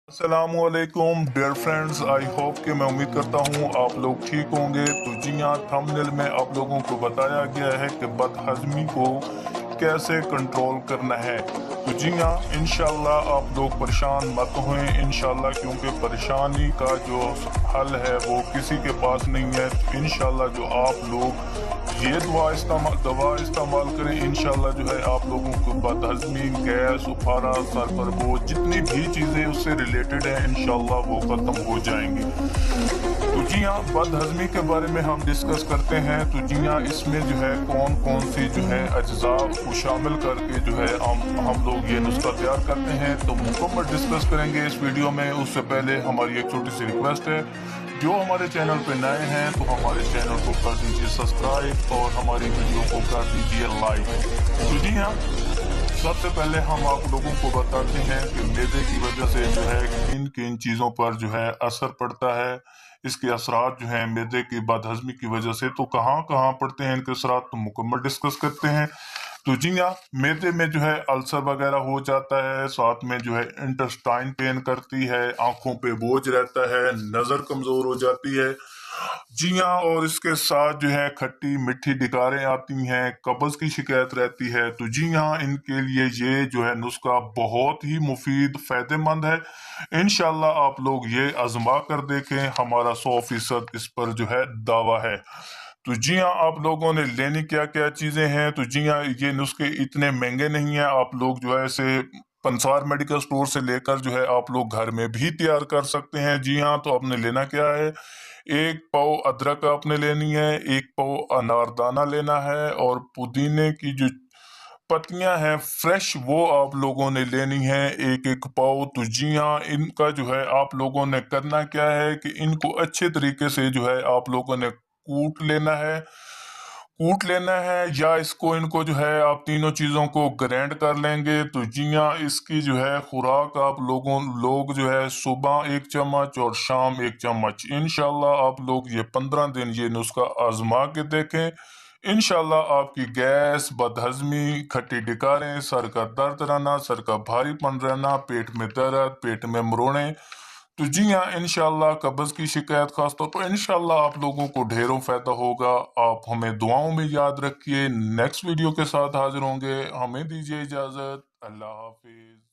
अस्सलामुअलैकुम dear friends, I hope कि मैं उम्मीद करता हूँ आप लोग ठीक होंगे। तो जी हाँ, थंबनेल में आप लोगों को बताया गया है कि बदहज़मी को कैसे कंट्रोल करना है। तो जी हाँ, इंशाल्लाह आप लोग परेशान मत होएं इंशाल्लाह, क्योंकि परेशानी का जो हल है वो किसी के पास नहीं है। तो इंशाल्लाह जो आप लोग ये दवा इस्तेमाल करें, इंशाल्लाह जो है आप लोगों को बदहज़मी, गैस, उफारा, सर पर बोझ, जितनी भी चीज़ें उससे रिलेटेड हैं इंशाल्लाह वो ख़त्म हो जाएंगी। तो जी हाँ, बदहज़मी के बारे में हम डिस्कस करते हैं। तो जी हाँ, इसमें जो है कौन कौन सी जो है अज्जा को शामिल करके जो है हम लोग ये नुस्खा तैयार करते हैं, तो मुकम्मल डिस्कस करेंगे इस वीडियो में। उससे पहले हमारी एक छोटी सी रिक्वेस्ट है, जो हमारे चैनल पे नए हैं तो हमारे चैनल को कर दीजिए सब्सक्राइब और हमारी वीडियो को कर दीजिए लाइक। तो जी हाँ, सबसे पहले हम आप लोगों को बताते हैं कि मैदे की वजह से जो है किन किन चीज़ों पर जो है असर पड़ता है। इसके असरात जो हैं मैदे की बदहज़मी की वजह से तो कहाँ कहाँ पड़ते हैं, इनके असरात तो मुकम्मल डिस्कस करते हैं। तो जी हाँ, मैदे में जो है अल्सर वगैरह हो जाता है, साथ में जो है इंटेस्टाइन पेन करती है, आंखों पे बोझ रहता है, नज़र कमज़ोर हो जाती है। जी हाँ, और इसके साथ जो है खट्टी मीठी डकारें आती हैं, कब्ज़ की शिकायत रहती है। तो जी हाँ, इनके लिए ये जो है नुस्खा बहुत ही मुफीद फ़ायदेमंद है। इंशाल्लाह आप लोग ये आजमा कर देखें, हमारा 100% इस पर जो है दावा है। तो जी हाँ, आप लोगों ने लेनी क्या क्या चीज़ें हैं। तो जी हाँ, ये नुस्खे इतने महंगे नहीं हैं, आप लोग जो है इसे पंसार मेडिकल स्टोर से लेकर जो है आप लोग घर में भी तैयार कर सकते हैं। जी हाँ, तो आपने लेना क्या है, एक पाव अदरक आपने लेनी है, एक पाव अनारदाना लेना है, और पुदीने की जो पत्तियां हैं फ्रेश वो आप लोगों ने लेनी है, एक एक पाव। तो जी हाँ, इनका जो है आप लोगों ने करना क्या है कि इनको अच्छे तरीके से जो है आप लोगों ने कूट लेना है या इसको इनको जो है आप तीनों चीज़ों को ग्राइंड कर लेंगे। तो जी हाँ, इसकी जो है खुराक आप लोग जो है सुबह 1 चम्मच और शाम 1 चम्मच, इंशाल्लाह आप लोग ये 15 दिन ये नुस्खा आजमा के देखें। इंशाल्लाह आपकी गैस, बदहजमी, खट्टी डकारें, सर का दर्द रहना, सर का भारीपन रहना, पेट में दर्द, पेट में मरोड़े, तो जी हाँ, इंशाल्लाह कब्ज़ की शिकायत खास तौर पर इंशाल्लाह आप लोगों को ढेरों फायदा होगा। आप हमें दुआओं में याद रखिए। नेक्स्ट वीडियो के साथ हाजिर होंगे, हमें दीजिए इजाज़त। अल्लाह हाफिज।